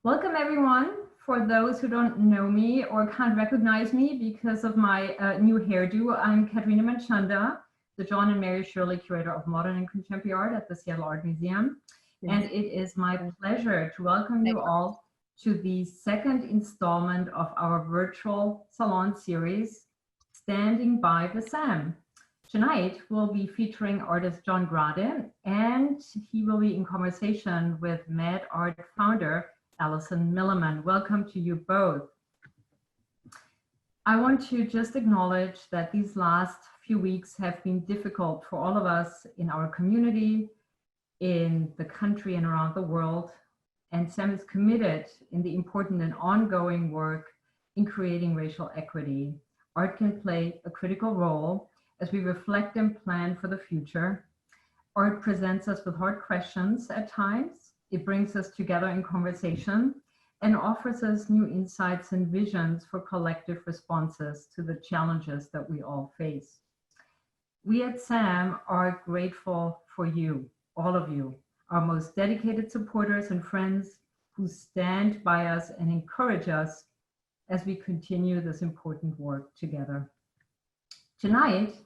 Welcome everyone. For those who don't know me or can't recognize me because of my new hairdo, I'm Catharina Manchanda, the John and Mary Shirley Curator of Modern and Contemporary Art at the Seattle Art Museum. Yes. And it is my pleasure to welcome you all to the second installment of our virtual salon series, Standing by the Sam. Tonight, we'll be featuring artist John Grade, and he will be in conversation with MadArt founder Alison Milliman. Welcome to you both. I want to just acknowledge that these last few weeks have been difficult for all of us in our community, in the country and around the world. And Sam is committed in the important and ongoing work in creating racial equity. Art can play a critical role as we reflect and plan for the future. Art presents us with hard questions at times. It brings us together in conversation and offers us new insights and visions for collective responses to the challenges that we all face. We at SAM are grateful for you, all of you, our most dedicated supporters and friends who stand by us and encourage us as we continue this important work together. Tonight,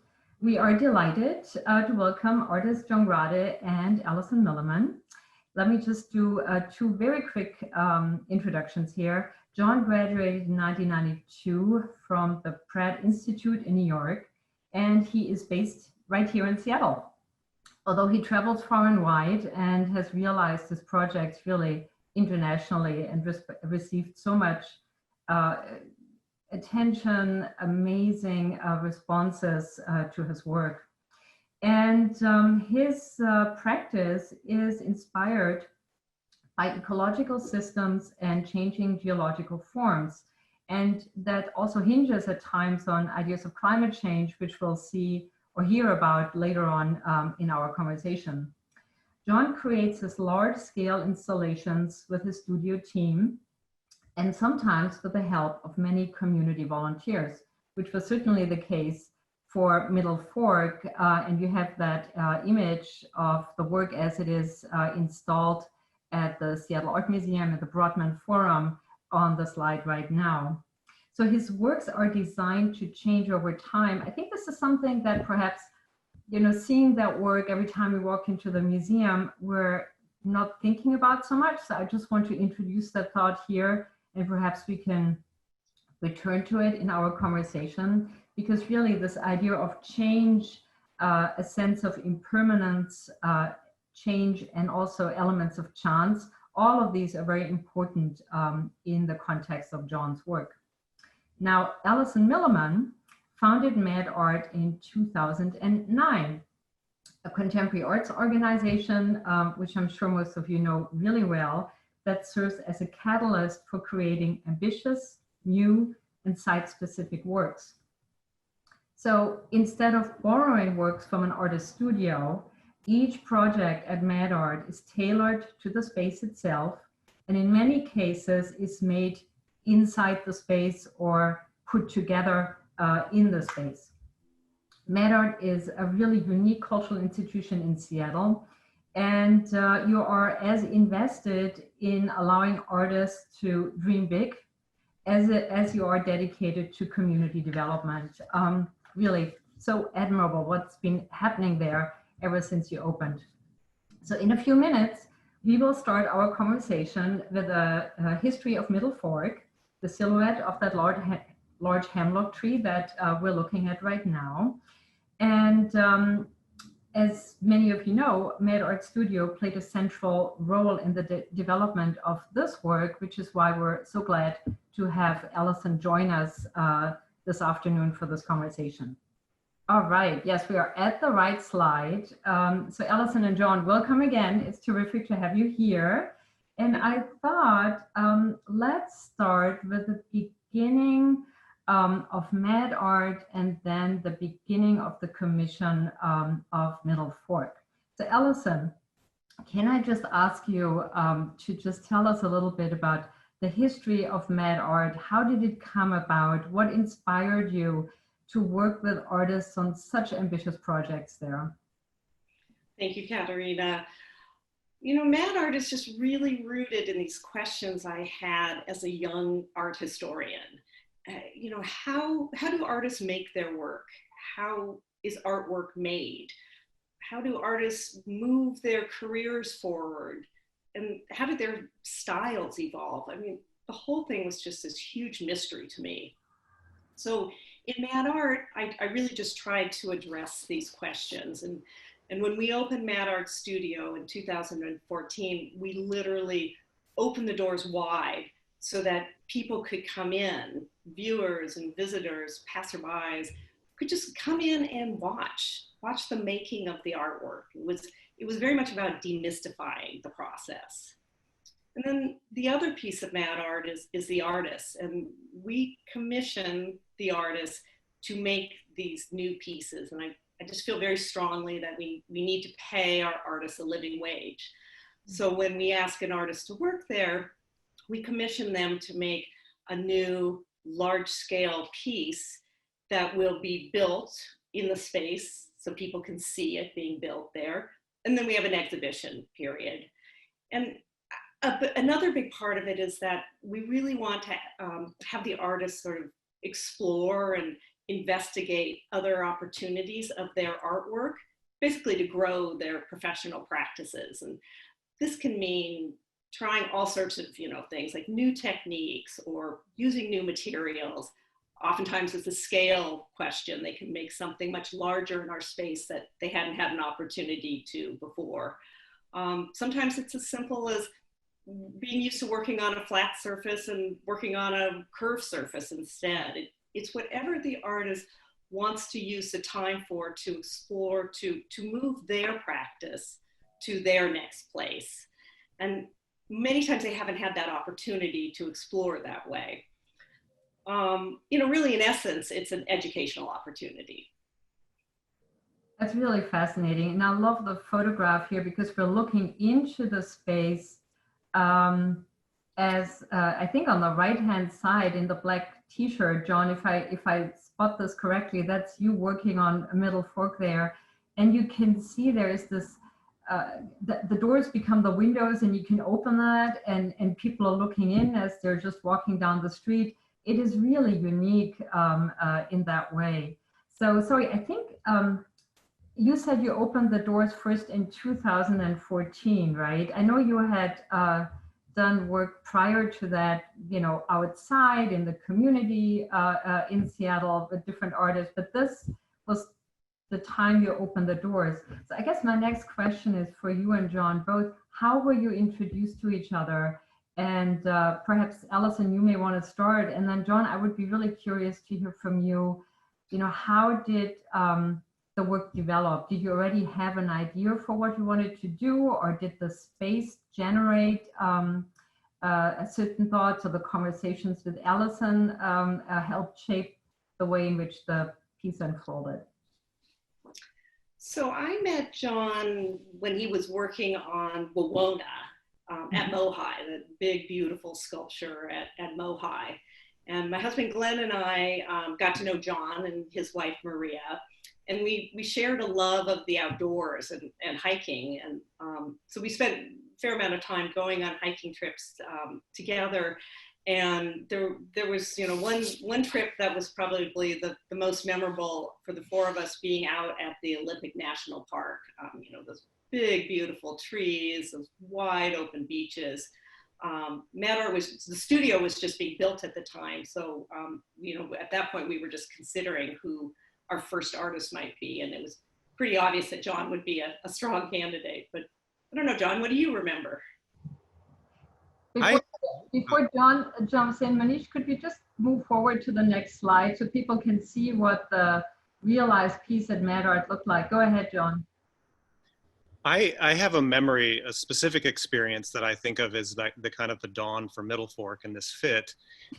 we are delighted to welcome artists John Grade and Alison Milliman. Let me just do two very quick introductions here. John graduated in 1992 from the Pratt Institute in New York, and he is based right here in Seattle. Although he travels far and wide and has realized his projects really internationally and received so much attention, amazing responses to his work. And his practice is inspired by ecological systems and changing geological forms. And that also hinges at times on ideas of climate change, which we'll see or hear about later on in our conversation. John creates his large-scale installations with his studio team, and sometimes with the help of many community volunteers, which was certainly the case for Middle Fork, and you have that image of the work as it is installed at the Seattle Art Museum at the Brotman Forum on the slide right now. So his works are designed to change over time. I think this is something that perhaps, seeing that work every time we walk into the museum, we're not thinking about so much. So I just want to introduce that thought here, and perhaps we can return to it in our conversation. Because really this idea of change, a sense of impermanence, change, and also elements of chance, all of these are very important in the context of John's work. Now, Alison Milliman founded MadArt in 2009, a contemporary arts organization, which I'm sure most of you know really well, that serves as a catalyst for creating ambitious, new, and site-specific works. So instead of borrowing works from an artist studio, each project at MadArt is tailored to the space itself, and in many cases is made inside the space or put together in the space. MadArt is a really unique cultural institution in Seattle, and you are as invested in allowing artists to dream big as you are dedicated to community development. Really so admirable what's been happening there ever since you opened. So in a few minutes, we will start our conversation with a history of Middle Fork, the silhouette of that large hemlock tree that we're looking at right now. And as many of you know, MadArt Studio played a central role in the development of this work, which is why we're so glad to have Alison join us this afternoon for this conversation. All right, yes, we are at the right slide. So Alison and John, welcome again. It's terrific to have you here. And I thought, let's start with the beginning of MadArt and then the beginning of the commission of Middle Fork. So Alison, can I just ask you to just tell us a little bit about the history of MadArt? How did it come about? What inspired you to work with artists on such ambitious projects there? Thank you, Catharina. You know, MadArt is just really rooted in these questions I had as a young art historian. You know, how do artists make their work? How is artwork made? How do artists move their careers forward? And how did their styles evolve? I mean, the whole thing was just this huge mystery to me. So in MadArt, I really just tried to address these questions. And when we opened MadArt Studio in 2014, we literally opened the doors wide so that people could come in, viewers and visitors, passerbys, could just come in and watch the making of the artwork. It was very much about demystifying the process. And then the other piece of MadArt is the artists. And we commission the artists to make these new pieces. And I just feel very strongly that we need to pay our artists a living wage. So when we ask an artist to work there, we commission them to make a new large scale piece that will be built in the space so people can see it being built there. And then we have an exhibition period. And but another big part of it is that we really want to have the artists sort of explore and investigate other opportunities of their artwork, basically to grow their professional practices. And this can mean trying all sorts of, you know, things like new techniques or using new materials. Oftentimes it's a scale question. They can make something much larger in our space that they hadn't had an opportunity to before. Sometimes it's as simple as being used to working on a flat surface and working on a curved surface instead. It's whatever the artist wants to use the time for, to explore, to move their practice to their next place. And many times they haven't had that opportunity to explore that way. You know, really in essence, it's an educational opportunity. That's really fascinating. And I love the photograph here because we're looking into the space as I think on the right-hand side in the black t-shirt, John, if I spot this correctly, that's you working on a middle fork there. And you can see there is this, the doors become the windows and you can open that and people are looking in as they're just walking down the street. It is really unique in that way. So sorry, I think you said you opened the doors first in 2014, right? I know you had done work prior to that, you know, outside in the community in Seattle with different artists, but this was the time you opened the doors. So I guess my next question is for you and John both. How were you introduced to each other? And perhaps Alison, you may want to start. And then John, I would be really curious to hear from you. You know, how did the work develop? Did you already have an idea for what you wanted to do, or did the space generate a certain thoughts, or the conversations with Alison helped shape the way in which the piece unfolded? So I met John when he was working on Wawona at Mohi, the big, beautiful sculpture at Mohi. And my husband Glenn and I got to know John and his wife Maria. And we shared a love of the outdoors and hiking. And so we spent a fair amount of time going on hiking trips together. And there was, you know, one trip that was probably the most memorable for the four of us, being out at the Olympic National Park. You know, those big, beautiful trees, those wide open beaches. MadArt the studio was just being built at the time. So, you know, at that point we were just considering who our first artist might be. And it was pretty obvious that John would be a strong candidate, but I don't know, John, what do you remember? Before John jumps in, Manish, could we just move forward to the next slide so people can see what the realized piece at MadArt looked like? Go ahead, John. I have a memory, a specific experience that I think of as the kind of the dawn for Middle Fork and this fit.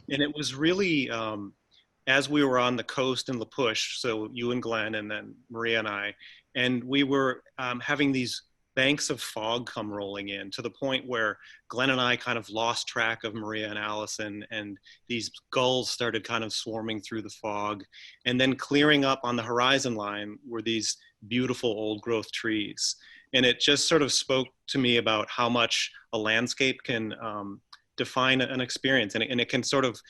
And it was really, as we were on the coast in La Push, so you and Glenn and then Maria and I, and we were having these banks of fog come rolling in to the point where Glenn and I kind of lost track of Maria and Alison, and these gulls started kind of swarming through the fog. And then clearing up on the horizon line were these beautiful old growth trees. And it just sort of spoke to me about how much a landscape can define an experience, and it can sort of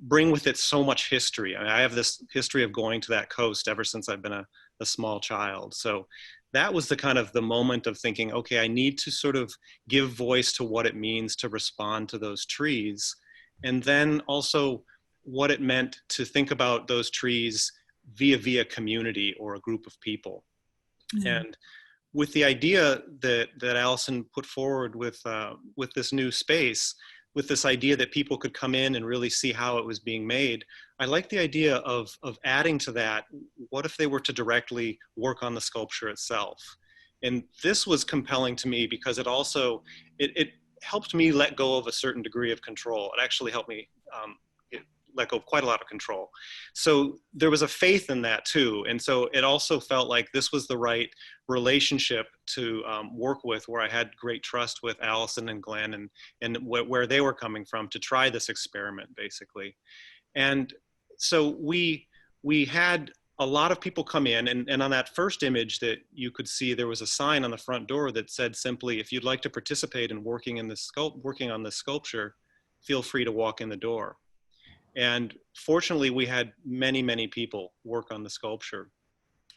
bring with it so much history. I have this history of going to that coast ever since I've been a small child. So that was the kind of the moment of thinking, okay, I need to sort of give voice to what it means to respond to those trees. And then also what it meant to think about those trees via community or a group of people. Mm-hmm. And with the idea that Alison put forward with this new space, with this idea that people could come in and really see how it was being made, I like the idea of adding to that, what if they were to directly work on the sculpture itself? And this was compelling to me because it also, it helped me let go of a certain degree of control. It actually helped me let go of quite a lot of control. So there was a faith in that too. And so it also felt like this was the right relationship to work with, where I had great trust with Alison and Glenn and where they were coming from to try this experiment, basically. And so we had a lot of people come in, and on that first image that you could see, there was a sign on the front door that said simply, if you'd like to participate in working on this sculpture, feel free to walk in the door. And fortunately, we had many, many people work on the sculpture.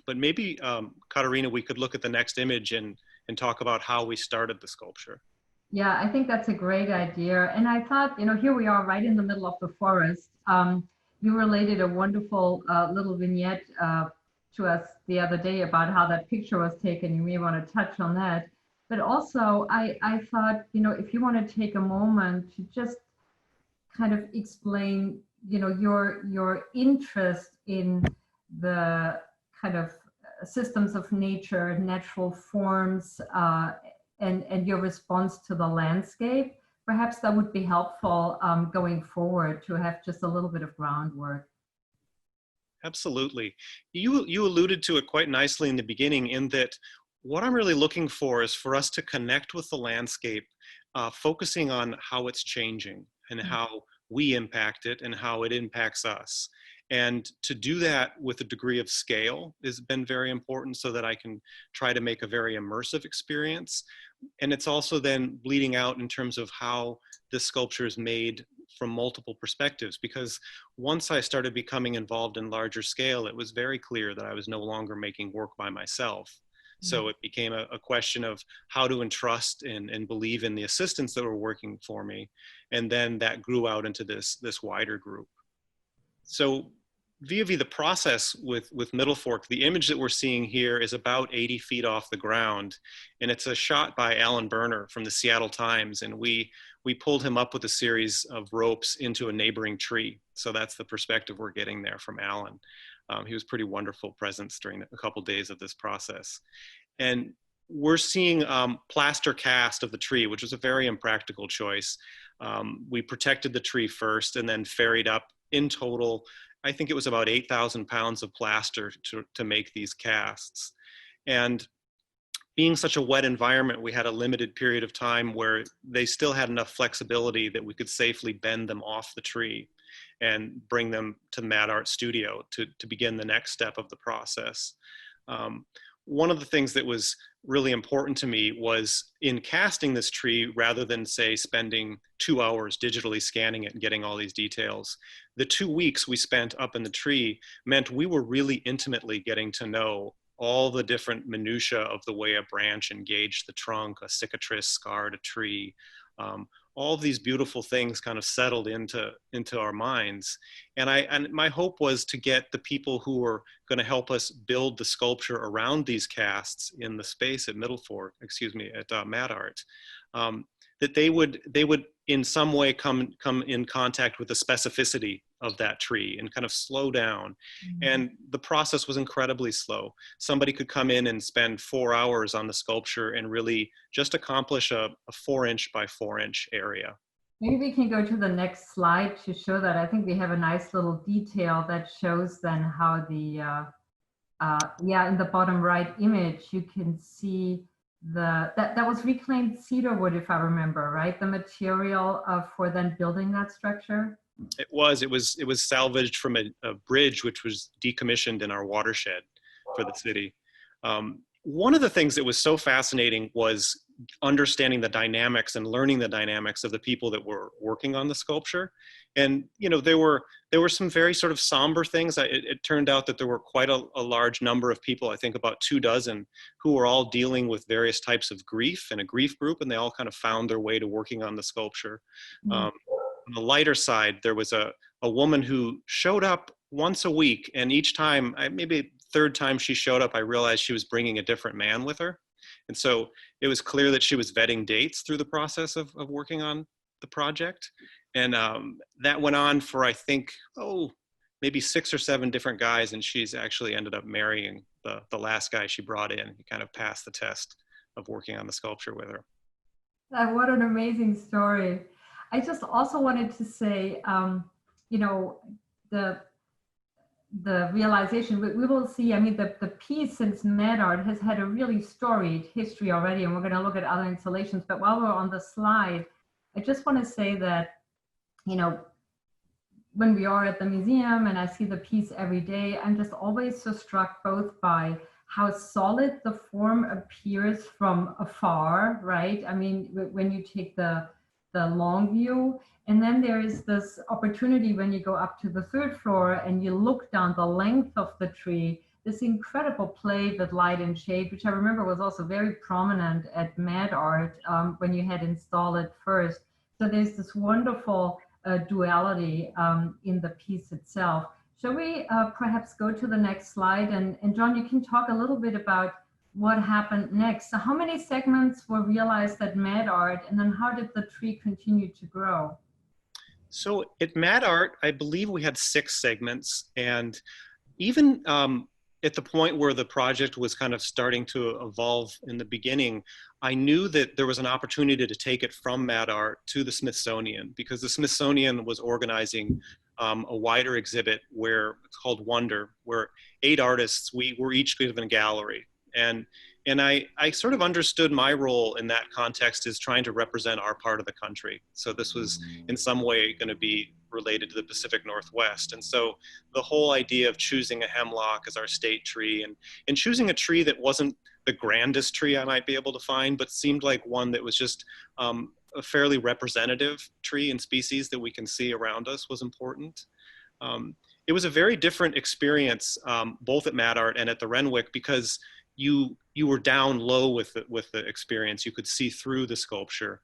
But maybe, Catharina, we could look at the next image and talk about how we started the sculpture. Yeah, I think that's a great idea. And I thought, here we are right in the middle of the forest. You related a wonderful little vignette to us the other day about how that picture was taken. You may want to touch on that. But also, I thought, if you want to take a moment to just kind of explain, your interest in the kind of systems of nature, natural forms, and your response to the landscape. Perhaps that would be helpful going forward to have just a little bit of groundwork. Absolutely. You alluded to it quite nicely in the beginning, in that what I'm really looking for is for us to connect with the landscape, focusing on how it's changing and how we impact it and how it impacts us. And to do that with a degree of scale has been very important, so that I can try to make a very immersive experience. And it's also then bleeding out in terms of how this sculpture is made from multiple perspectives, because once I started becoming involved in larger scale, it was very clear that I was no longer making work by myself. So it became a question of how to entrust and believe in the assistants that were working for me. And then that grew out into this wider group. So via the process with Middle Fork, the image that we're seeing here is about 80 feet off the ground. And it's a shot by Alan Berner from the Seattle Times. And we pulled him up with a series of ropes into a neighboring tree. So that's the perspective we're getting there from Alan. He was pretty wonderful presence during a couple days of this process. And we're seeing plaster cast of the tree, which was a very impractical choice. We protected the tree first and then ferried up, in total, I think it was about 8,000 pounds of plaster to make these casts. And being such a wet environment, we had a limited period of time where they still had enough flexibility that we could safely bend them off the tree and bring them to the MadArt studio to begin the next step of the process. One of the things that was really important to me was, in casting this tree, rather than say spending 2 hours digitally scanning it and getting all these details, the 2 weeks we spent up in the tree meant we were really intimately getting to know all the different minutiae of the way a branch engaged the trunk, a cicatrice scarred a tree. All of these beautiful things kind of settled into our minds. And my hope was to get the people who were going to help us build the sculpture around these casts in the space at MadArt, that they would in some way come in contact with the specificity of that tree and kind of slow down. And the process was incredibly slow. Somebody could come in and spend 4 hours on the sculpture and really just accomplish a 4-inch by 4-inch area. Maybe we can go to the next slide to show that. I think we have a nice little detail that shows then how the, in the bottom right image, you can see that was reclaimed cedar wood, if I remember, right? The material for then building that structure? It was salvaged from a bridge which was decommissioned in our watershed for the city. one of the things that was so fascinating was understanding the dynamics and learning the dynamics of the people that were working on the sculpture. And, you know, there were some very sort of somber things. It turned out that there were quite a large number of people, I think about 24, who were all dealing with various types of grief in a grief group, and they all kind of found their way to working on the sculpture. On the lighter side, there was a woman who showed up once a week, and each time, maybe third time she showed up, I realized she was bringing a different man with her. And so it was clear that she was vetting dates through the process of working on the project. And that went on for, I think, maybe 6 or 7 different guys. And she's actually ended up marrying the last guy she brought in. He kind of passed the test of working on the sculpture with her. What an amazing story. I just also wanted to say, you know, the realization, we will see, I mean, the piece since MadArt has had a really storied history already, and we're going to look at other installations. But while we're on the slide, I just want to say that, you know, when we are at the museum and I see the piece every day, I'm just always so struck both by how solid the form appears from afar, right? I mean, when you take the long view, and then there is this opportunity when you go up to the 3rd floor and you look down the length of the tree, this incredible play with light and shade, which I remember was also very prominent at MadArt when you had installed it first. So there's this wonderful duality in the piece itself. Shall we perhaps go to the next slide? And John, you can talk a little bit about what happened next. So how many segments were realized at MadArt, and then how did the tree continue to grow? So at MadArt, I believe we had 6 segments, and even at the point where the project was kind of starting to evolve in the beginning, I knew that there was an opportunity to take it from MadArt to the Smithsonian, because the Smithsonian was organizing a wider exhibit where it's called Wonder, where 8 artists, we were each given a gallery. And I sort of understood my role in that context as trying to represent our part of the country. So this was in some way going to be related to the Pacific Northwest. And so the whole idea of choosing a hemlock as our state tree and choosing a tree that wasn't the grandest tree I might be able to find, but seemed like one that was just a fairly representative tree and species that we can see around us was important. It was a very different experience, both at MadArt and at the Renwick, because you were down low with the experience. You could see through the sculpture.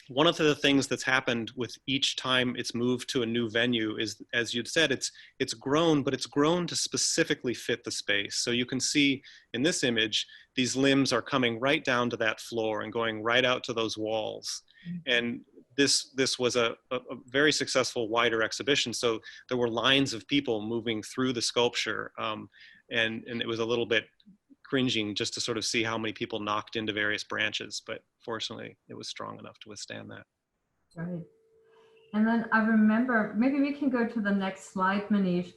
One of the things that's happened with each time it's moved to a new venue is, as you'd said, it's grown, but it's grown to specifically fit the space. So you can see in this image, these limbs are coming right down to that floor and going right out to those walls. And this was a very successful wider exhibition. So there were lines of people moving through the sculpture. And it was a little bit cringing just to sort of see how many people knocked into various branches, but fortunately it was strong enough to withstand that. Right. And then I remember, maybe we can go to the next slide, Manish.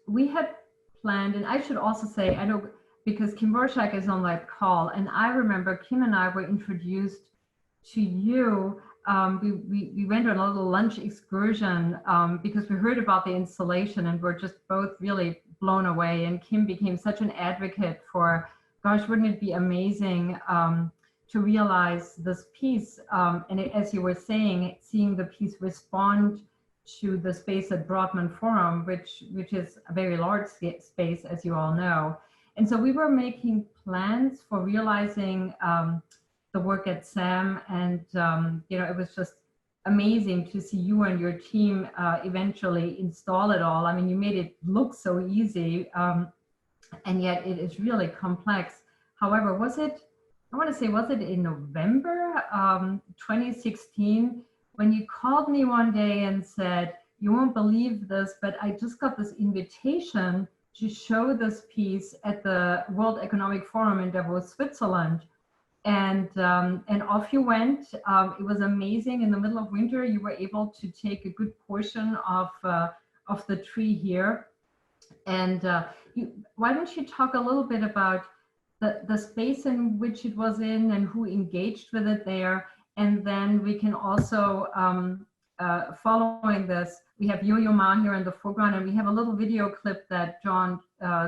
We had planned, and I should also say, I know because Kim Borshak is on that call, and I remember Kim and I were introduced to you. We went on a little lunch excursion because we heard about the installation and we're just both really blown away. And Kim became such an advocate for, gosh, wouldn't it be amazing to realize this piece? And as you were saying, seeing the piece respond to the space at Brotman Forum, which is a very large space, as you all know. And so we were making plans for realizing the work at SAM, and you know, it was just amazing to see you and your team eventually install it all. I mean, you made it look so easy, and yet it is really complex. However, was it in November 2016 when you called me one day and said, you won't believe this, but I just got this invitation to show this piece at the World Economic Forum in Davos, Switzerland. And off you went. It was amazing. In the middle of winter, you were able to take a good portion of the tree here. And why don't you talk a little bit about the space in which it was in and who engaged with it there? And then we can also following this, we have Yo-Yo Ma here in the foreground, and we have a little video clip that John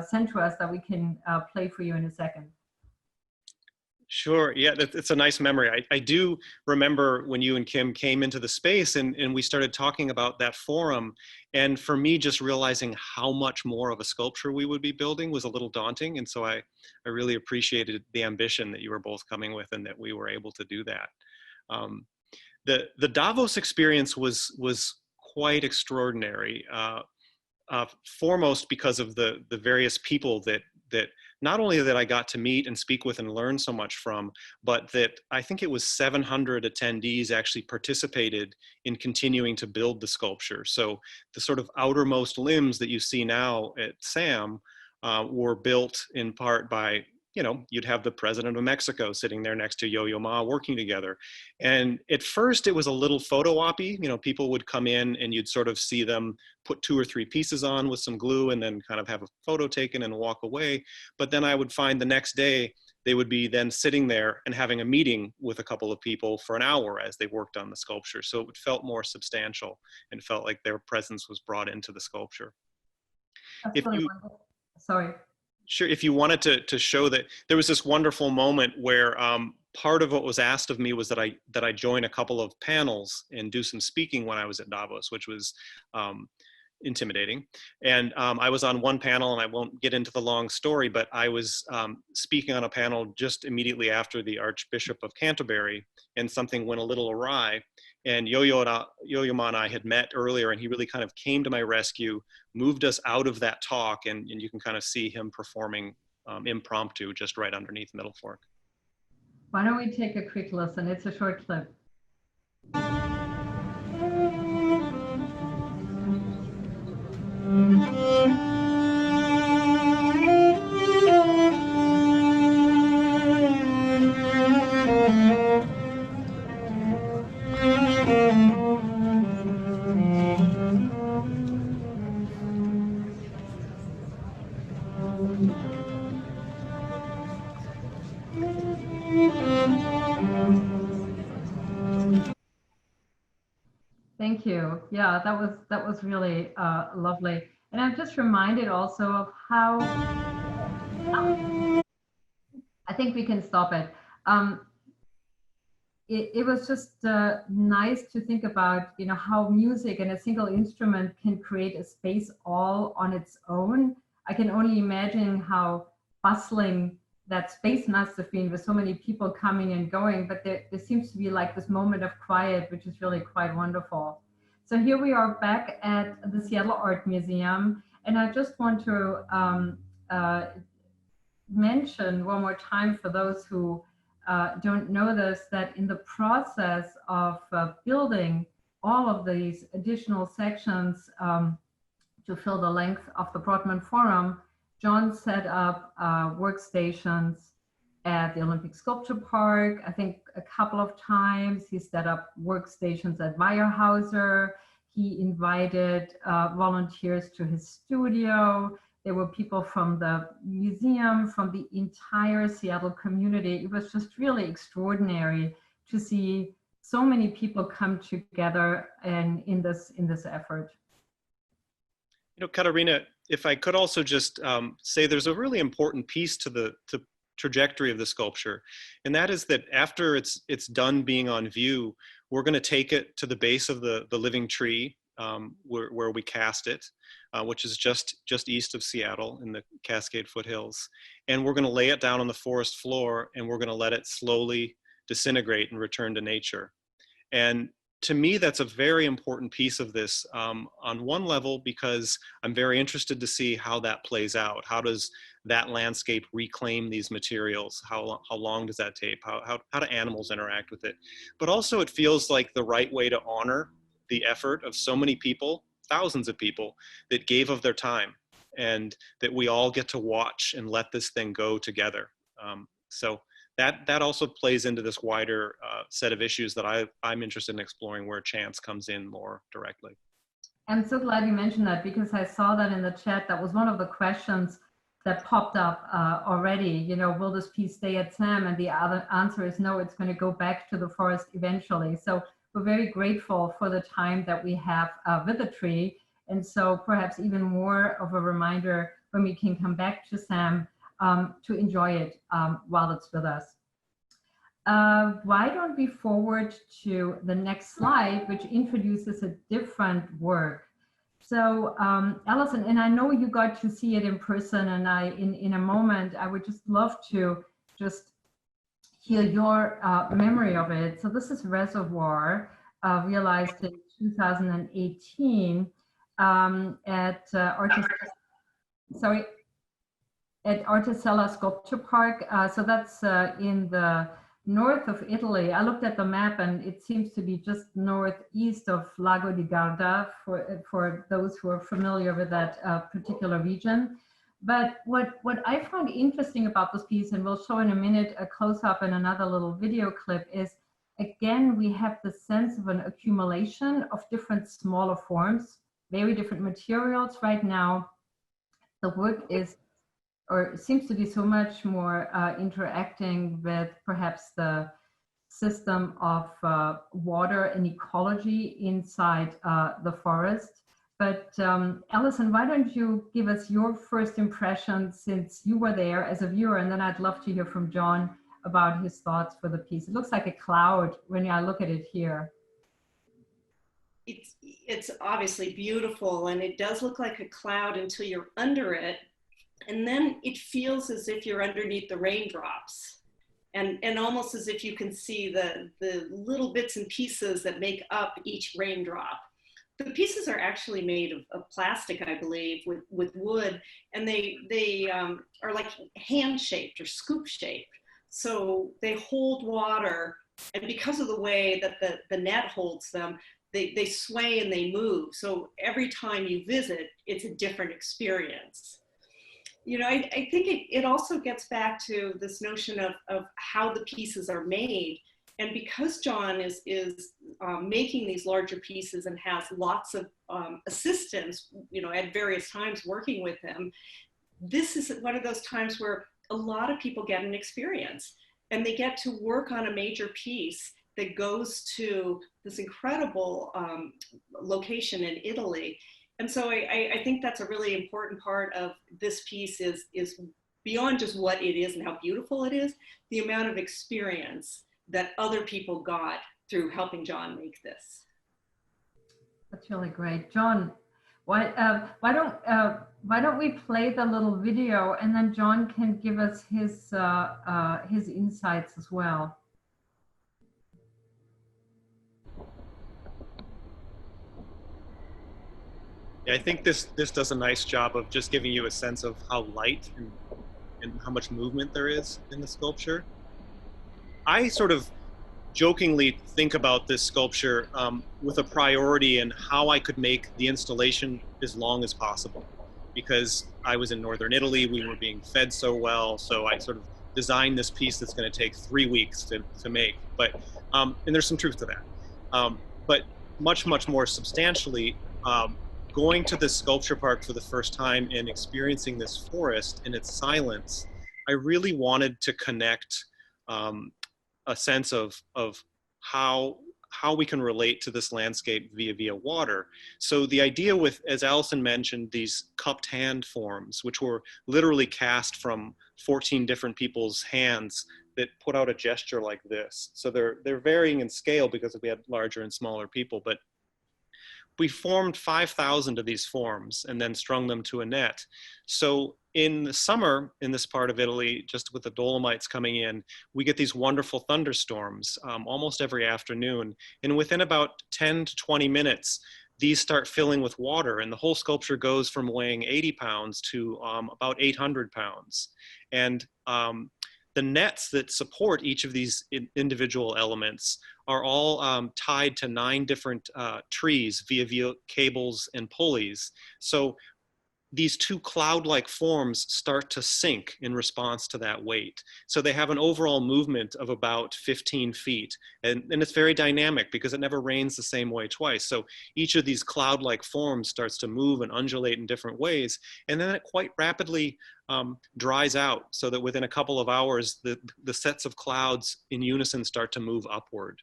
sent to us that we can play for you in a second. Sure. Yeah, it's a nice memory. I do remember when you and Kim came into the space and we started talking about that forum. And for me, just realizing how much more of a sculpture we would be building was a little daunting. And so I really appreciated the ambition that you were both coming with and that we were able to do that. The Davos experience was quite extraordinary, foremost because of the various people that not only that I got to meet and speak with and learn so much from, but that I think it was 700 attendees actually participated in continuing to build the sculpture. So the sort of outermost limbs that you see now at SAM were built in part by, you know, you'd have the president of Mexico sitting there next to Yo-Yo Ma working together. And at first it was a little photo op-y, you know, people would come in and you'd sort of see them put 2 or 3 pieces on with some glue and then kind of have a photo taken and walk away. But then I would find the next day, they would be then sitting there and having a meeting with a couple of people for an hour as they worked on the sculpture. So it felt more substantial and felt like their presence was brought into the sculpture. That's really wonderful. Sorry. Sure, if you wanted to show that, there was this wonderful moment where part of what was asked of me was that I join a couple of panels and do some speaking when I was at Davos, which was intimidating. And I was on one panel, and I won't get into the long story, but I was speaking on a panel just immediately after the Archbishop of Canterbury, and something went a little awry. And Yo-Yo Ma and I had met earlier, and he really kind of came to my rescue, moved us out of that talk, and you can kind of see him performing impromptu just right underneath Middle Fork. Why don't we take a quick listen? It's a short clip. Thank you. Yeah, that was really lovely. And I'm just reminded also of how, I think we can stop it. It was just nice to think about, you know, how music and a single instrument can create a space all on its own. I can only imagine how bustling that space must have been with so many people coming and going, but there seems to be like this moment of quiet, which is really quite wonderful. So here we are back at the Seattle Art Museum, and I just want to mention one more time for those who don't know this, that in the process of building all of these additional sections to fill the length of the Brotman Forum, John set up workstations at the Olympic Sculpture Park. I think a couple of times he set up workstations at Weyerhaeuser. He invited volunteers to his studio. There were people from the museum, from the entire Seattle community. It was just really extraordinary to see so many people come together and in this effort. You know, Catharina, if I could also just say there's a really important piece to the trajectory of the sculpture, and that is that after it's done being on view, we're going to take it to the base of the living tree where we cast it, which is just east of Seattle in the Cascade foothills, and we're going to lay it down on the forest floor, and we're going to let it slowly disintegrate and return to nature. And to me, that's a very important piece of this on one level, because I'm very interested to see how that plays out. How does that landscape reclaim these materials? How long does that take? How do animals interact with it? But also it feels like the right way to honor the effort of so many people, thousands of people that gave of their time, and that we all get to watch and let this thing go together. So that also plays into this wider set of issues that I'm interested in exploring, where chance comes in more directly. I'm so glad you mentioned that, because I saw that in the chat. That was one of the questions that popped up already. You know, will this piece stay at SAM? And the other answer is no, it's going to go back to the forest eventually. So we're very grateful for the time that we have with the tree. And so perhaps even more of a reminder when we can come back to Sam to enjoy it while it's with us. Why don't we forward to the next slide, which introduces a different work. So Alison, and I know you got to see it in person, and in a moment, I would just love to just hear your memory of it. So this is Reservoir, realized in 2018 at Artisella Sculpture Park. So that's in the north of Italy. I looked at the map and it seems to be just northeast of Lago di Garda for those who are familiar with that particular region. But what I found interesting about this piece, and we'll show in a minute a close-up and another little video clip, is again, we have the sense of an accumulation of different smaller forms, very different materials. Right now, the work is, or seems to be so much more interacting with perhaps the system of water and ecology inside the forest. But Alison, why don't you give us your first impression since you were there as a viewer, and then I'd love to hear from John about his thoughts for the piece. It looks like a cloud when I look at it here. It's obviously beautiful, and it does look like a cloud until you're under it. And then it feels as if you're underneath the raindrops, and almost as if you can see the little bits and pieces that make up each raindrop. The pieces are actually made of plastic, I believe, with wood, and they are like hand-shaped or scoop-shaped. So they hold water, and because of the way that the net holds them, they sway and they move. So every time you visit, it's a different experience. You know, I think it also gets back to this notion of how the pieces are made. And because John is making these larger pieces and has lots of assistants, you know, at various times working with him, this is one of those times where a lot of people get an experience and they get to work on a major piece that goes to this incredible location in Italy. And so I think that's a really important part of this piece is beyond just what it is and how beautiful it is, the amount of experience that other people got through helping John make this. That's really great. John, why don't we play the little video, and then John can give us his insights as well. Yeah, I think this does a nice job of just giving you a sense of how light and how much movement there is in the sculpture. I sort of jokingly think about this sculpture with a priority in how I could make the installation as long as possible. Because I was in northern Italy, we were being fed so well, so I sort of designed this piece that's going to take 3 weeks to make. But and there's some truth to that. But much more substantially, going to this sculpture park for the first time and experiencing this forest in its silence, I really wanted to connect a sense of how we can relate to this landscape via water. So the idea with, as Alison mentioned, these cupped hand forms, which were literally cast from 14 different people's hands that put out a gesture like this. So they're varying in scale because we had larger and smaller people, but we formed 5,000 of these forms and then strung them to a net. So in the summer, in this part of Italy, just with the Dolomites coming in, we get these wonderful thunderstorms almost every afternoon. And within about 10 to 20 minutes, these start filling with water, and the whole sculpture goes from weighing 80 pounds to about 800 pounds. And the nets that support each of these individual elements are all tied to 9 different trees via cables and pulleys. So these 2 cloud-like forms start to sink in response to that weight. So they have an overall movement of about 15 feet. And it's very dynamic because it never rains the same way twice. So each of these cloud-like forms starts to move and undulate in different ways. And then it quite rapidly dries out, so that within a couple of hours, the sets of clouds in unison start to move upward.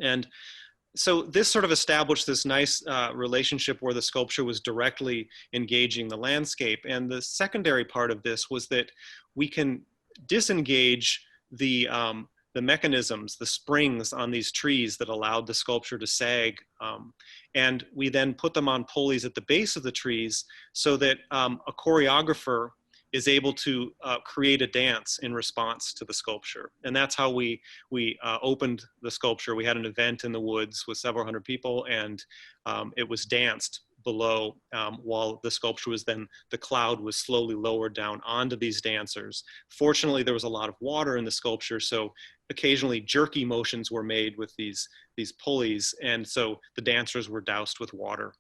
And So this sort of established this nice relationship where the sculpture was directly engaging the landscape. And the secondary part of this was that we can disengage the mechanisms, the springs on these trees that allowed the sculpture to sag. And we then put them on pulleys at the base of the trees so that a choreographer is able to create a dance in response to the sculpture. And that's how we opened the sculpture. We had an event in the woods with several hundred people, and it was danced below while the sculpture was then, the cloud was slowly lowered down onto these dancers. Fortunately, there was a lot of water in the sculpture, so occasionally jerky motions were made with these pulleys, and so the dancers were doused with water.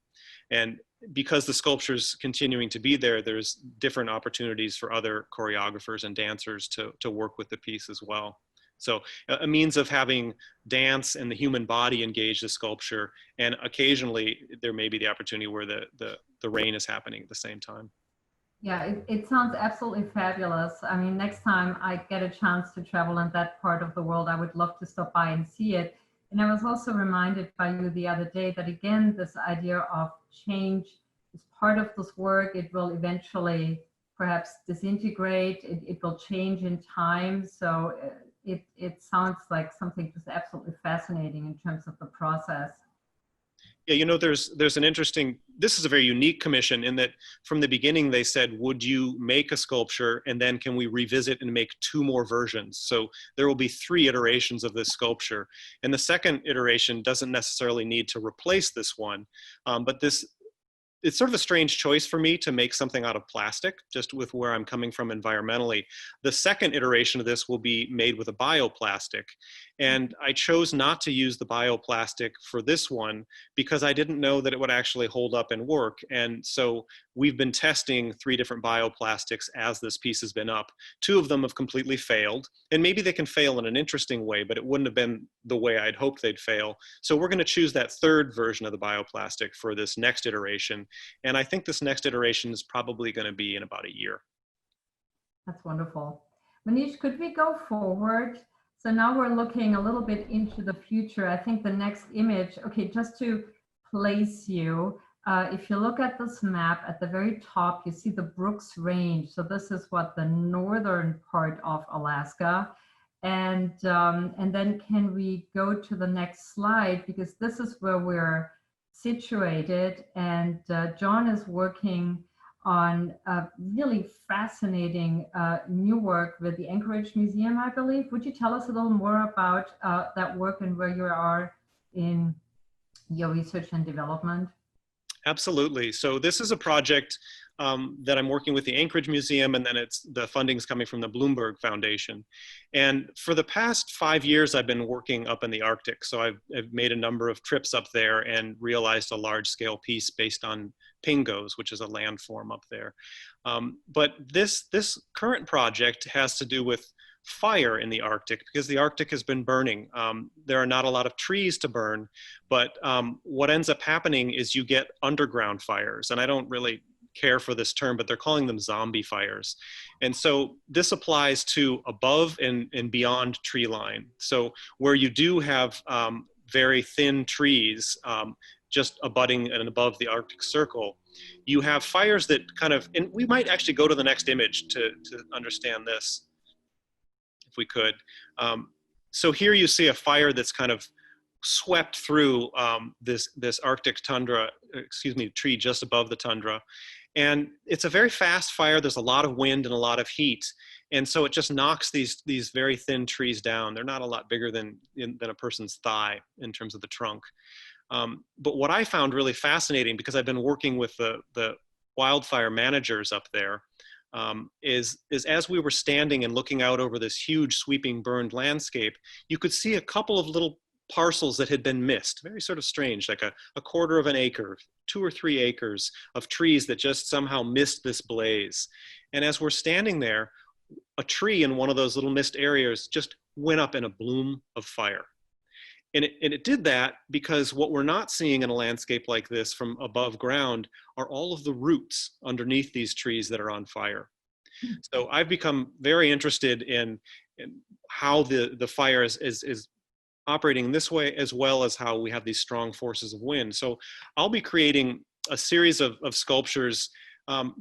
And because the sculpture's continuing to be there, there's different opportunities for other choreographers and dancers to work with the piece as well. So a means of having dance and the human body engage the sculpture, and occasionally there may be the opportunity where the rain is happening at the same time. Yeah, it sounds absolutely fabulous. I mean, next time I get a chance to travel in that part of the world, I would love to stop by and see it. And I was also reminded by you the other day that, again, this idea of change is part of this work. It will eventually perhaps disintegrate. It will change in time. So it sounds like something just absolutely fascinating in terms of the process. Yeah, you know, there's an interesting, this is a very unique commission in that from the beginning they said, would you make a sculpture and then can we revisit and make 2 more versions? So there will be 3 iterations of this sculpture. And the second iteration doesn't necessarily need to replace this one, but it's sort of a strange choice for me to make something out of plastic, just with where I'm coming from environmentally. The second iteration of this will be made with a bioplastic. And I chose not to use the bioplastic for this one because I didn't know that it would actually hold up and work. And so we've been testing 3 different bioplastics as this piece has been up. 2 of them have completely failed. And maybe they can fail in an interesting way, but it wouldn't have been the way I'd hoped they'd fail. So we're going to choose that 3rd version of the bioplastic for this next iteration. And I think this next iteration is probably going to be in about a year. That's wonderful. Manish, could we go forward? So now we're looking a little bit into the future. I think the next image, okay, just to place you, if you look at this map at the very top, you see the Brooks Range. So this is what the northern part of Alaska. And then can we go to the next slide, because this is where we're situated, and John is working on really fascinating new work with the Anchorage Museum, I believe. Would you tell us a little more about that work and where you are in your research and development? Absolutely. So this is a project that I'm working with the Anchorage Museum, and then the funding's coming from the Bloomberg Foundation. And for the past 5 years, I've been working up in the Arctic. So I've made a number of trips up there and realized a large scale piece based on pingos, which is a landform up there. But this current project has to do with fire in the Arctic, because the Arctic has been burning. There are not a lot of trees to burn, but what ends up happening is you get underground fires. And I don't really care for this term, but they're calling them zombie fires. And so this applies to above and beyond tree line. So where you do have very thin trees just abutting and above the Arctic Circle, you have fires that kind of, and we might actually go to the next image to understand this, if we could. So here you see a fire that's kind of swept through this Arctic tundra, tree just above the tundra. And it's a very fast fire. There's a lot of wind and a lot of heat. And so it just knocks these very thin trees down. They're not a lot bigger than a person's thigh in terms of the trunk. But what I found really fascinating, because I've been working with the wildfire managers up there, is as we were standing and looking out over this huge sweeping burned landscape, you could see a couple of little parcels that had been missed. Very sort of strange, like a quarter of an acre, 2 or 3 acres of trees that just somehow missed this blaze. And as we're standing there, a tree in one of those little missed areas just went up in a bloom of fire. And it did that because what we're not seeing in a landscape like this from above ground are all of the roots underneath these trees that are on fire. So I've become very interested in how the fire is operating this way, as well as how we have these strong forces of wind. So I'll be creating a series of sculptures,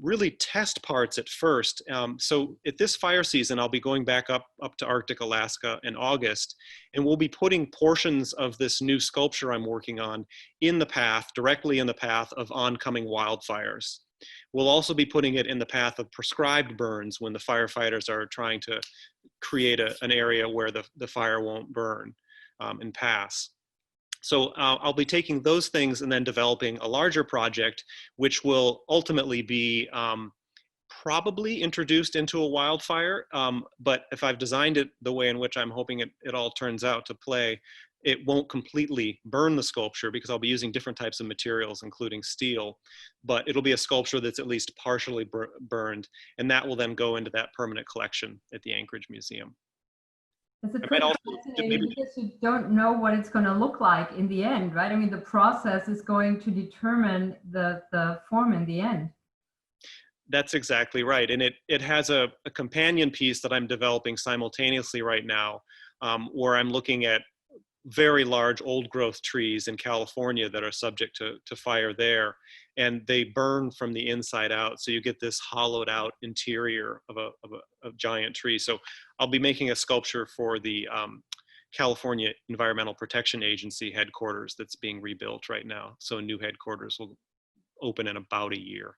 really test parts at first. So at this fire season, I'll be going back up to Arctic Alaska in August, and we'll be putting portions of this new sculpture I'm working on in the path, directly in the path of oncoming wildfires. We'll also be putting it in the path of prescribed burns when the firefighters are trying to create an area where the fire won't burn and pass. So I'll be taking those things and then developing a larger project, which will ultimately be probably introduced into a wildfire. But if I've designed it the way in which I'm hoping it all turns out to play, it won't completely burn the sculpture because I'll be using different types of materials, including steel. But it'll be a sculpture that's at least partially burned, and that will then go into that permanent collection at the Anchorage Museum. It's fascinating because you don't know what it's going to look like in the end, right? I mean, the process is going to determine the form in the end. That's exactly right. And it has a companion piece that I'm developing simultaneously right now, where I'm looking at very large old growth trees in California that are subject to fire there. And they burn from the inside out. So you get this hollowed out interior of a giant tree. So I'll be making a sculpture for the California Environmental Protection Agency headquarters that's being rebuilt right now. So new headquarters will open in about a year.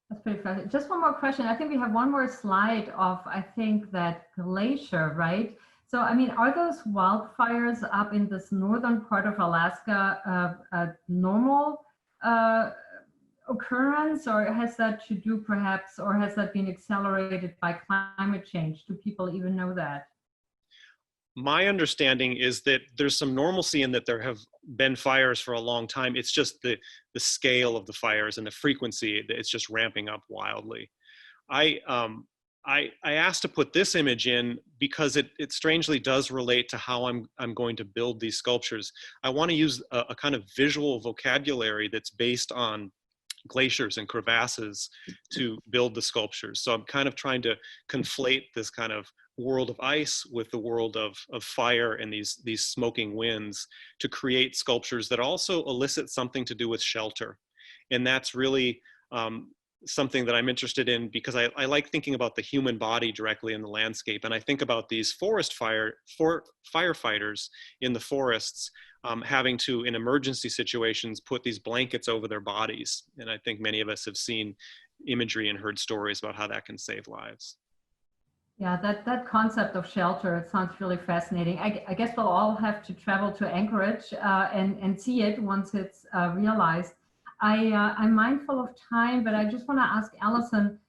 That's pretty fascinating. Just one more question. I think we have one more slide of, I think, that glacier, right? So, I mean, are those wildfires up in this northern part of Alaska a normal occurrence, or has that to do perhaps, or has that been accelerated by climate change? Do people even know that? My understanding is that there's some normalcy in that there have been fires for a long time. It's just the scale of the fires and the frequency, it's just ramping up wildly. I asked to put this image in because it strangely does relate to how I'm going to build these sculptures. I want to use a kind of visual vocabulary that's based on glaciers and crevasses to build the sculptures. So I'm kind of trying to conflate this kind of world of ice with the world of fire and these smoking winds to create sculptures that also elicit something to do with shelter. And that's really something that I'm interested in because I like thinking about the human body directly in the landscape. And I think about these firefighters in the forests having to, in emergency situations, put these blankets over their bodies. And I think many of us have seen imagery and heard stories about how that can save lives. Yeah, that concept of shelter, it sounds really fascinating. I guess we'll all have to travel to Anchorage and see it once it's realized. I'm mindful of time, but I just want to ask Alison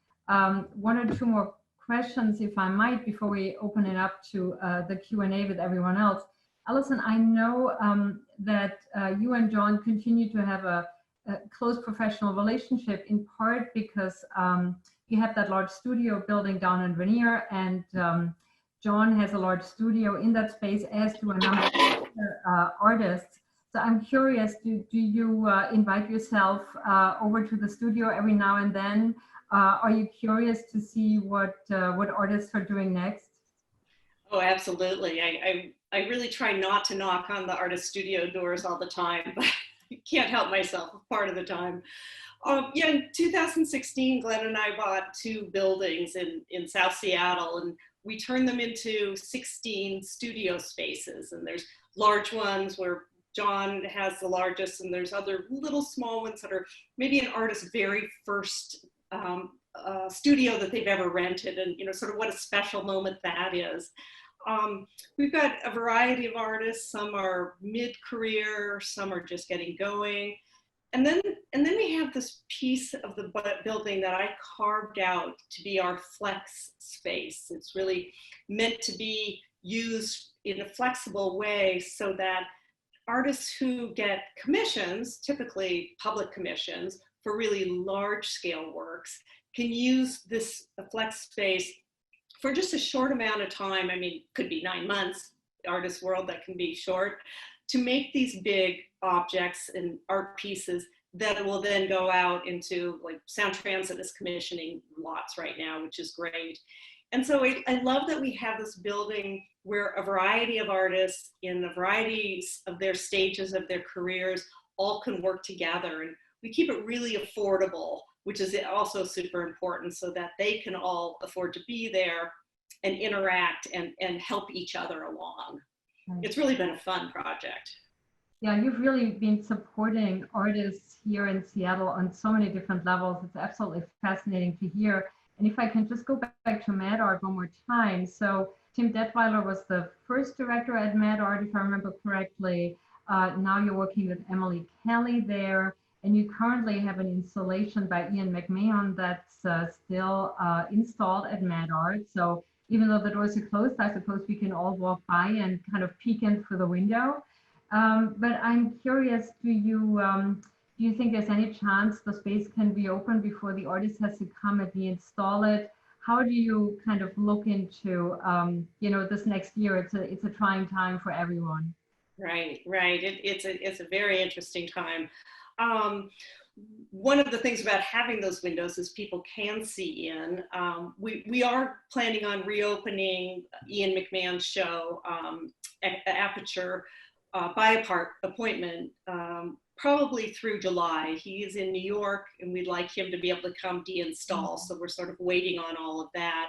one or two more questions, if I might, before we open it up to the Q&A with everyone else. Alison, I know that you and John continue to have a close professional relationship, in part because you have that large studio building down in Rainier, and John has a large studio in that space, as do a number of other artists. So I'm curious, do you invite yourself over to the studio every now and then? Are you curious to see what artists are doing next? Oh, absolutely. I really try not to knock on the artist studio doors all the time, but I can't help myself part of the time. Yeah, in 2016, Glenn and I bought 2 buildings in South Seattle, and we turned them into 16 studio spaces. And there's large ones where John has the largest, and there's other little small ones that are maybe an artist's very first studio that they've ever rented, and sort of what a special moment that is. We've got a variety of artists. Some are mid-career, some are just getting going. And then we have this piece of the building that I carved out to be our flex space. It's really meant to be used in a flexible way so that artists who get commissions, typically public commissions, for really large scale works, can use this flex space for just a short amount of time. I mean, could be 9 months, artist world, that can be short, to make these big objects and art pieces that will then go out into, like, Sound Transit is commissioning lots right now, which is great. And so I love that we have this building where a variety of artists in the varieties of their stages of their careers all can work together. And we keep it really affordable, which is also super important, so that they can all afford to be there and interact and help each other along. Right. It's really been a fun project. Yeah, you've really been supporting artists here in Seattle on so many different levels. It's absolutely fascinating to hear. And if I can just go back to MadArt one more time. So Tim Detweiler was the first director at MadArt, if I remember correctly. Now you're working with Emily Kelly there, and you currently have an installation by Ian McMahon that's still installed at MadArt. So even though the doors are closed, I suppose we can all walk by and kind of peek in through the window. But I'm curious, do you think there's any chance the space can be open before the artist has to come and reinstall it? How do you kind of look into, this next year? It's a trying time for everyone. Right. It's a very interesting time. One of the things about having those windows is people can see in. We are planning on reopening Ian McMahon's show, Aperture, by appointment, probably through July. He is in New York, and we'd like him to be able to come deinstall. So we're sort of waiting on all of that.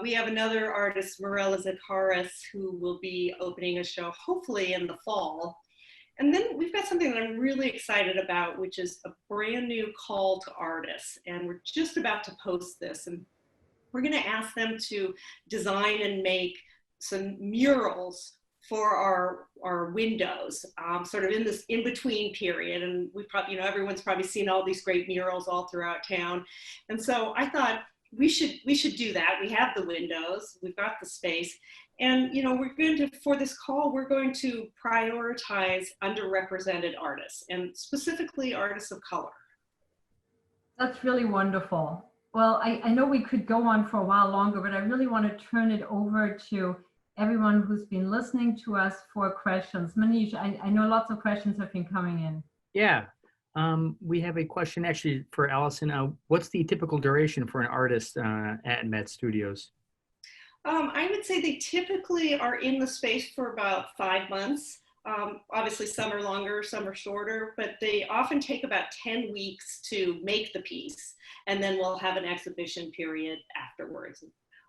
We have another artist, Mirella Zakaris, who will be opening a show hopefully in the fall. And then we've got something that I'm really excited about, which is a brand new call to artists. And we're just about to post this. And we're going to ask them to design and make some murals for our windows, sort of in this in-between period. And we probably, everyone's probably seen all these great murals all throughout town. And so I thought we should do that. We have the windows, we've got the space. And, we're going to, for this call, we're going to prioritize underrepresented artists, and specifically artists of color. That's really wonderful. Well, I know we could go on for a while longer, but I really want to turn it over to everyone who's been listening to us for questions. Manish, I know lots of questions have been coming in. Yeah, we have a question actually for Alison. What's the typical duration for an artist at Mad Studios? I would say they typically are in the space for about 5 months. Obviously some are longer, some are shorter, but they often take about 10 weeks to make the piece. And then we'll have an exhibition period afterwards.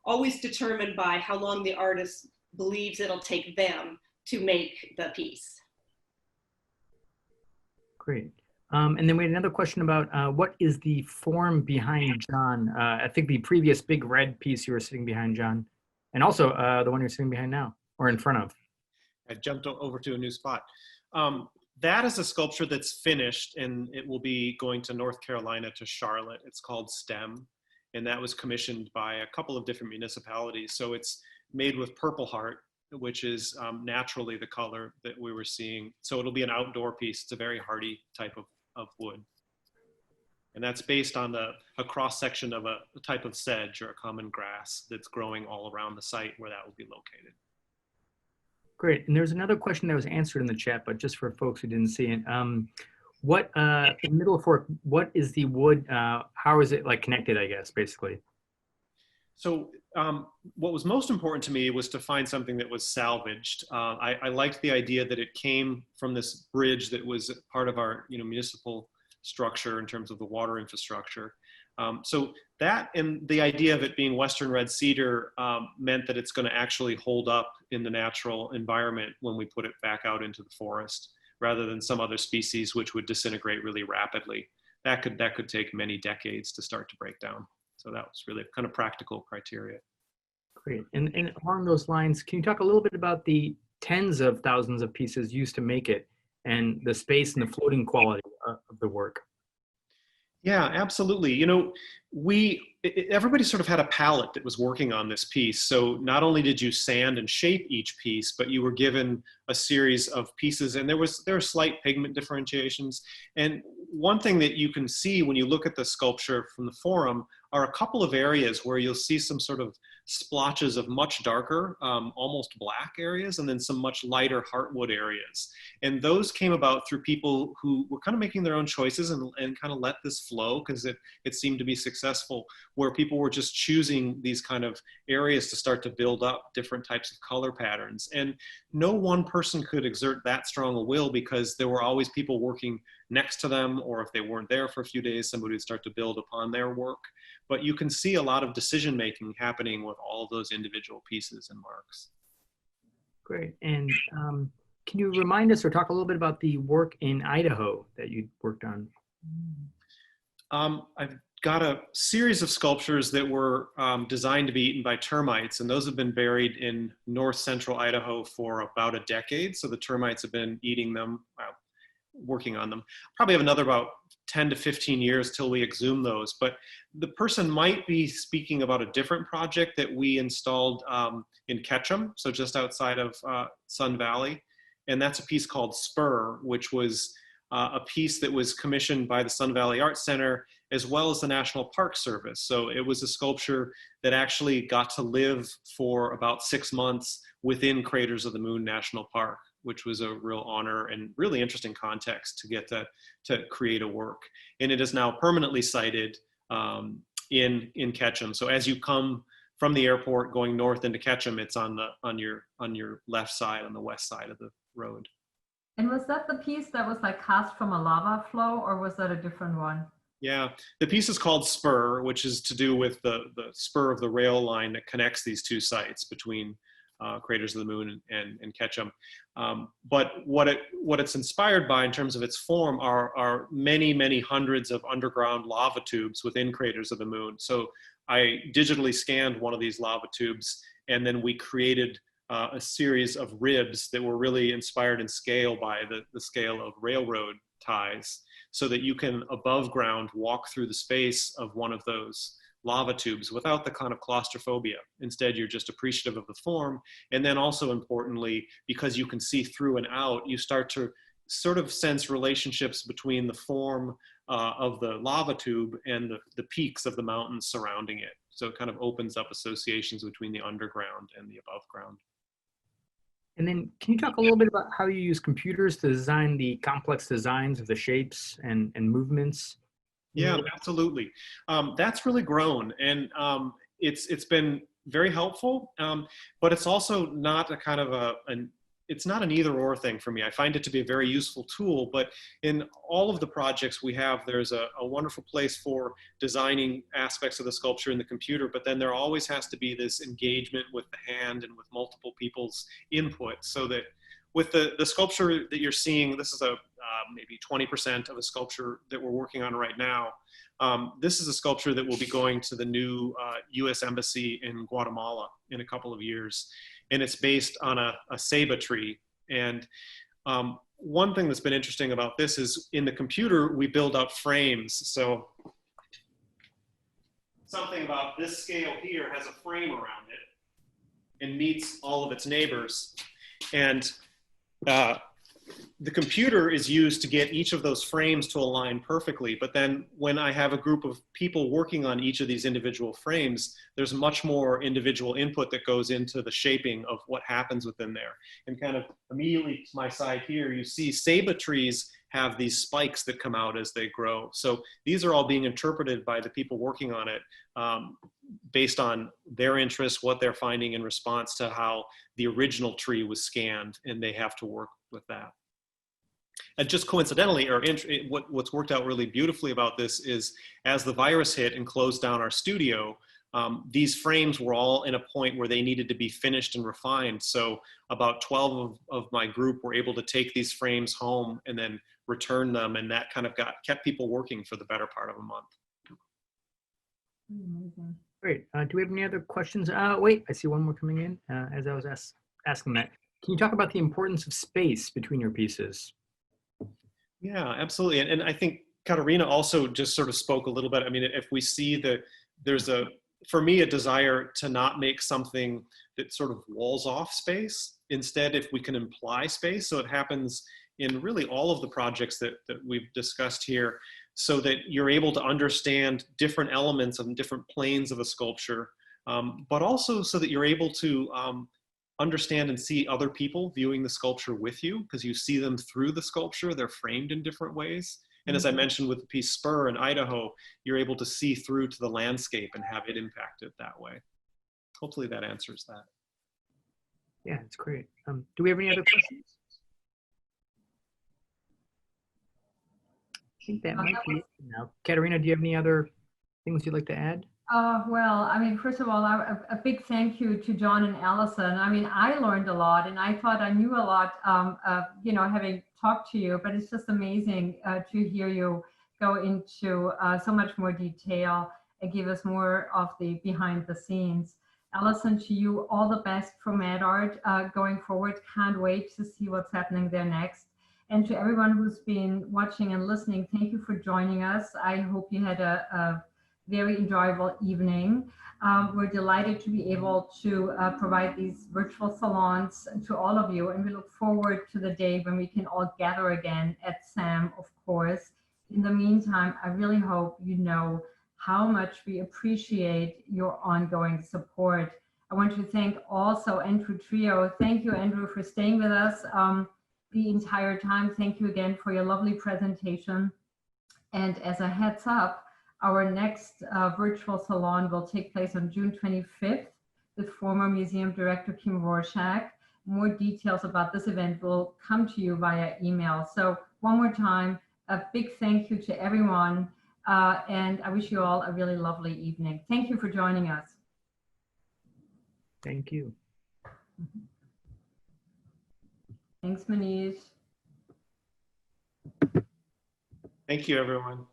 Always determined by how long the artist believes it'll take them to make the piece. Great. And then we had another question about what is the form behind John? I think the previous big red piece you were sitting behind, John, and also the one you're sitting behind now, or in front of. I jumped over to a new spot. That is a sculpture that's finished, and it will be going to North Carolina, to Charlotte. It's called STEM, and that was commissioned by a couple of different municipalities. So it's made with Purple Heart, which is naturally the color that we were seeing. So it'll be an outdoor piece. It's a very hardy type of wood. And that's based on a cross-section of a type of sedge or a common grass that's growing all around the site where that will be located. Great. And there's another question that was answered in the chat, but just for folks who didn't see it. What in Middle Fork, what is the wood, how is it like connected, I guess, basically? So what was most important to me was to find something that was salvaged. I liked the idea that it came from this bridge that was part of our municipal structure in terms of the water infrastructure. So that and the idea of it being Western red cedar meant that it's going to actually hold up in the natural environment when we put it back out into the forest, rather than some other species which would disintegrate really rapidly. That could take many decades to start to break down. So that was really kind of practical criteria. Great. And along those lines, can you talk a little bit about the tens of thousands of pieces used to make it and the space and the floating quality of the work? Yeah, absolutely. Everybody sort of had a palette that was working on this piece. So not only did you sand and shape each piece, but you were given a series of pieces, and there are slight pigment differentiations. And one thing that you can see when you look at the sculpture from the forum are a couple of areas where you'll see some sort of splotches of much darker, almost black areas, and then some much lighter heartwood areas. And those came about through people who were kind of making their own choices and kind of let this flow, because it seemed to be successful, where people were just choosing these kind of areas to start to build up different types of color patterns. And no one person could exert that strong a will, because there were always people working next to them, or if they weren't there for a few days, somebody would start to build upon their work. But you can see a lot of decision making happening with all of those individual pieces and marks. Great. And can you remind us or talk a little bit about the work in Idaho that you worked on? I've got a series of sculptures that were designed to be eaten by termites, and those have been buried in north central Idaho for about a decade. So the termites have been eating them, working on them. Probably have another about 10 to 15 years till we exhume those. But the person might be speaking about a different project that we installed in Ketchum, so just outside of Sun Valley. And that's a piece called Spur, which was a piece that was commissioned by the Sun Valley Art Center as well as the National Park Service. So it was a sculpture that actually got to live for about 6 months within Craters of the Moon National Park, which was a real honor and really interesting context to get to create a work. And it is now permanently sited in Ketchum. So as you come from the airport going north into Ketchum, it's on your left side, on the west side of the road. And was that the piece that was like cast from a lava flow, or was that a different one? Yeah, the piece is called Spur, which is to do with the spur of the rail line that connects these two sites between Craters of the Moon and Ketchum. But what it's inspired by in terms of its form are many, many hundreds of underground lava tubes within Craters of the Moon. So I digitally scanned one of these lava tubes, and then we created a series of ribs that were really inspired in scale by the scale of railroad ties, so that you can above ground walk through the space of one of those lava tubes without the kind of claustrophobia. Instead, you're just appreciative of the form. And then also importantly, because you can see through and out, you start to sort of sense relationships between the form of the lava tube and the peaks of the mountains surrounding it. So it kind of opens up associations between the underground and the above ground. And then can you talk a little bit about how you use computers to design the complex designs of the shapes and movements? Yeah, absolutely. That's really grown, and it's been very helpful, but it's also not a kind of it's not an either or thing for me. I find it to be a very useful tool, but in all of the projects we have, there's a wonderful place for designing aspects of the sculpture in the computer, but then there always has to be this engagement with the hand and with multiple people's input, so that with the sculpture that you're seeing, this is maybe 20% of a sculpture that we're working on right now. This is a sculpture that will be going to the new U.S. Embassy in Guatemala in a couple of years. And it's based on a ceiba tree. And one thing that's been interesting about this is in the computer, we build up frames. So something about this scale here has a frame around it and meets all of its neighbors. And the computer is used to get each of those frames to align perfectly. But then when I have a group of people working on each of these individual frames, there's much more individual input that goes into the shaping of what happens within there. And kind of immediately to my side here, you see ceiba trees have these spikes that come out as they grow. So these are all being interpreted by the people working on it based on their interests, what they're finding in response to how the original tree was scanned, and they have to work with that. And just coincidentally, or what's worked out really beautifully about this is as the virus hit and closed down our studio, these frames were all in a point where they needed to be finished and refined. So about 12 of my group were able to take these frames home and then return them, and that kind of kept people working for the better part of a month. Amazing. Great. Do we have any other questions? Wait, I see one more coming in as I was asking that. Can you talk about the importance of space between your pieces? Yeah, absolutely. And I think Catharina also just sort of spoke a little bit. I mean, if we see there's for me, a desire to not make something that sort of walls off space. Instead, if we can imply space, so it happens in really all of the projects that we've discussed here, so that you're able to understand different elements and different planes of a sculpture but also so that you're able to understand and see other people viewing the sculpture with you, because you see them through the sculpture. They're framed in different ways. And as I mentioned with the piece Spur in Idaho, you're able to see through to the landscape and have it impacted that way. Hopefully that answers that. Yeah, it's great. Do we have any other questions? I think that might be it now. Katerina, do you have any other things you'd like to add? Well, I mean, first of all, a big thank you to John and Alison. I mean, I learned a lot, and I thought I knew a lot, you know, having talked to you, but it's just amazing to hear you go into so much more detail and give us more of the behind the scenes. Alison, to you, all the best for MadArt going forward. Can't wait to see what's happening there next. And to everyone who's been watching and listening, thank you for joining us. I hope you had a very enjoyable evening. We're delighted to be able to provide these virtual salons to all of you, and we look forward to the day when we can all gather again at SAM, of course. In the meantime, I really hope you know how much we appreciate your ongoing support. I want to thank also Andrew Trio. Thank you, Andrew, for staying with us the entire time. Thank you again for your lovely presentation. And as a heads up, our next virtual salon will take place on June 25th with former museum director Kim Rorschach. More details about this event will come to you via email. So one more time, a big thank you to everyone. And I wish you all a really lovely evening. Thank you for joining us. Thank you. Thanks, Manish. Thank you, everyone.